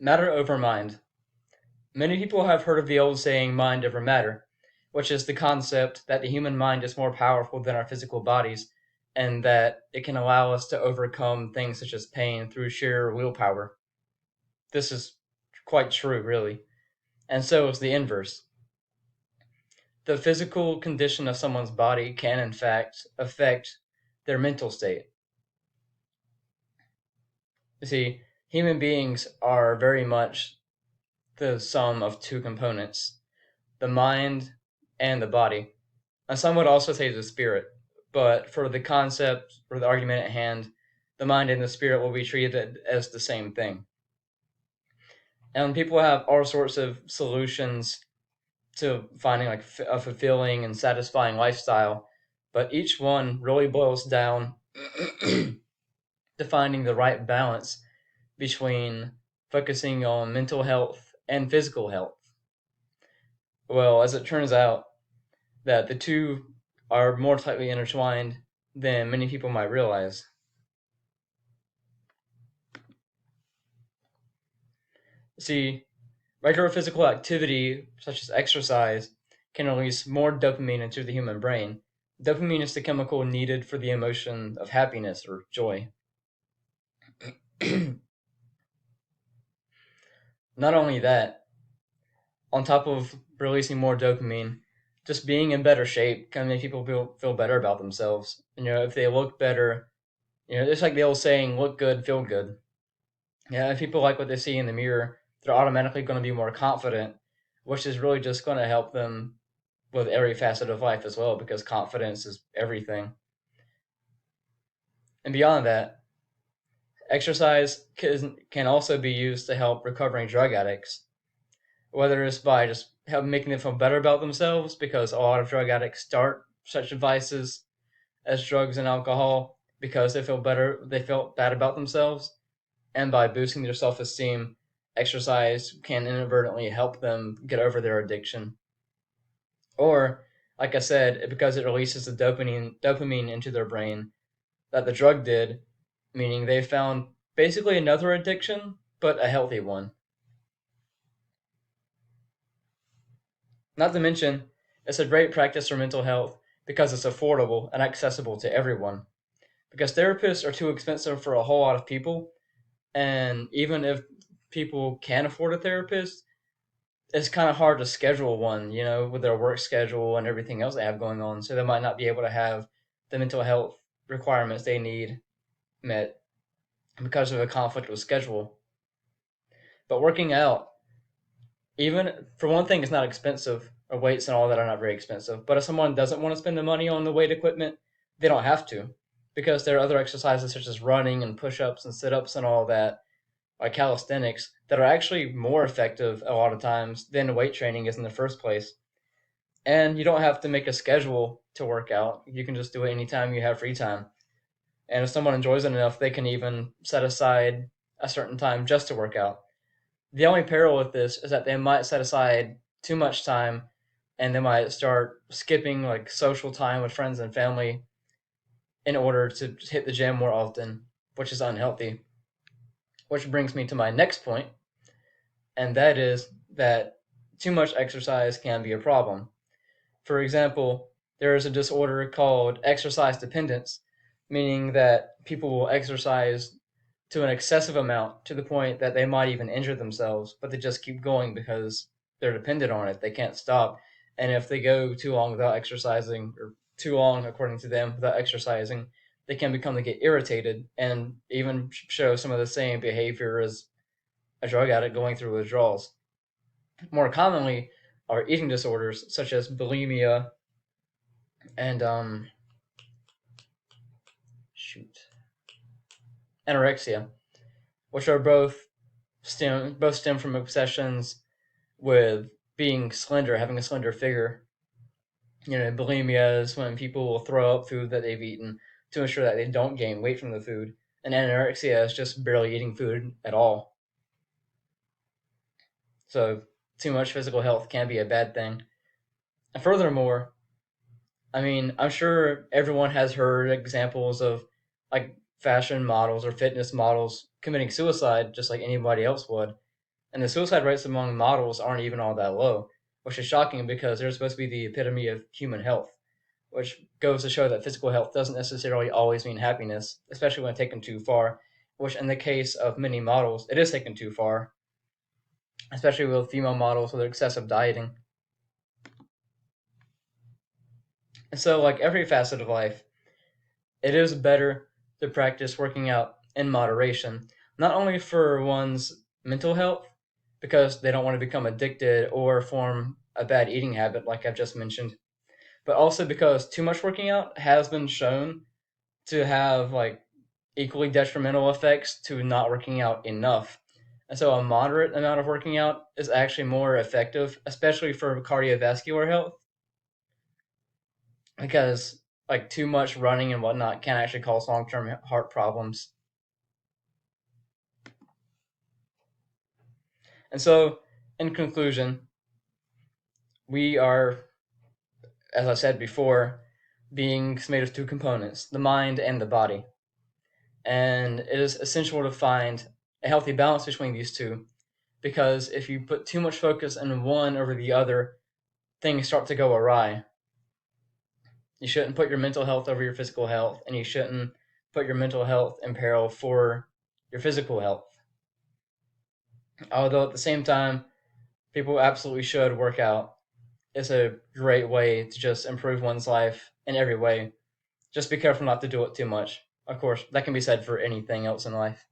Matter over mind. Many people have heard of the old saying mind over matter, which is the concept that the human mind is more powerful than our physical bodies and that it can allow us to overcome things such as pain through sheer willpower. This is quite true, really. And so is the inverse. The physical condition of someone's body can, in fact, affect their mental state. You see, human beings are very much the sum of two components, the mind and the body. And some would also say the spirit, but for the concept or the argument at hand, the mind and the spirit will be treated as the same thing. And people have all sorts of solutions to finding like a fulfilling and satisfying lifestyle, but each one really boils down to finding the right balance between focusing on mental health and physical health. Well, as it turns out, that the two are more tightly intertwined than many people might realize. See, regular physical activity, such as exercise, can release more dopamine into the human brain. Dopamine is the chemical needed for the emotion of happiness or joy. Not only that, on top of releasing more dopamine, just being in better shape can make people feel better about themselves. If they look better, it's like the old saying, look good, feel good. Yeah, if people like what they see in the mirror, they're automatically going to be more confident, which is really just going to help them with every facet of life as well, because confidence is everything. And beyond that, exercise can also be used to help recovering drug addicts, whether it's by just making them feel better about themselves, because a lot of drug addicts start such vices as drugs and alcohol because they felt bad about themselves, and by boosting their self esteem, exercise can inadvertently help them get over their addiction. Or, like I said, because it releases the dopamine into their brain that the drug did, meaning they found basically another addiction, but a healthy one. Not to mention, it's a great practice for mental health because it's affordable and accessible to everyone. Because therapists are too expensive for a whole lot of people, and even if people can afford a therapist, it's kind of hard to schedule one, with their work schedule and everything else they have going on. So they might not be able to have the mental health requirements they need met because of a conflict with schedule. But working out, even for one thing, it's not expensive, or weights and all that are not very expensive. But if someone doesn't want to spend the money on the weight equipment, they don't have to, because there are other exercises such as running and push ups and sit ups and all that, like calisthenics, that are actually more effective a lot of times than weight training is in the first place. And you don't have to make a schedule to work out. You can just do it anytime you have free time. And if someone enjoys it enough, they can even set aside a certain time just to work out. The only peril with this is that they might set aside too much time and they might start skipping like social time with friends and family in order to hit the gym more often, which is unhealthy. Which brings me to my next point, and that is that too much exercise can be a problem. For example, there is a disorder called exercise dependence, meaning that people will exercise to an excessive amount to the point that they might even injure themselves, but they just keep going because they're dependent on it. They can't stop. And if they go too long without exercising, or too long, according to them, without exercising, they can become to get irritated and even show some of the same behavior as a drug addict going through withdrawals. More commonly are eating disorders such as bulimia and shoot anorexia, which are both stem from obsessions with being slender, having a slender figure. Bulimia is when people will throw up food that they've eaten to ensure that they don't gain weight from the food, and anorexia is just barely eating food at all. So too much physical health can be a bad thing. And furthermore, I mean, I'm sure everyone has heard examples of like fashion models or fitness models committing suicide just like anybody else would. And the suicide rates among models aren't even all that low, which is shocking because they're supposed to be the epitome of human health, which goes to show that physical health doesn't necessarily always mean happiness, especially when taken too far, which in the case of many models, it is taken too far, especially with female models with excessive dieting. And so, like every facet of life, it is better to practice working out in moderation, not only for one's mental health, because they don't want to become addicted or form a bad eating habit, like I've just mentioned, but also because too much working out has been shown to have like equally detrimental effects to not working out enough. And so a moderate amount of working out is actually more effective, especially for cardiovascular health, because like too much running and whatnot can actually cause long-term heart problems. And so, in conclusion, we are, as I said before, beings made of two components, the mind and the body. And it is essential to find a healthy balance between these two because if you put too much focus on one over the other, things start to go awry. You shouldn't put your mental health over your physical health, and you shouldn't put your mental health in peril for your physical health. Although at the same time, people absolutely should work out. It's a great way to just improve one's life in every way. Just be careful not to do it too much. Of course, that can be said for anything else in life.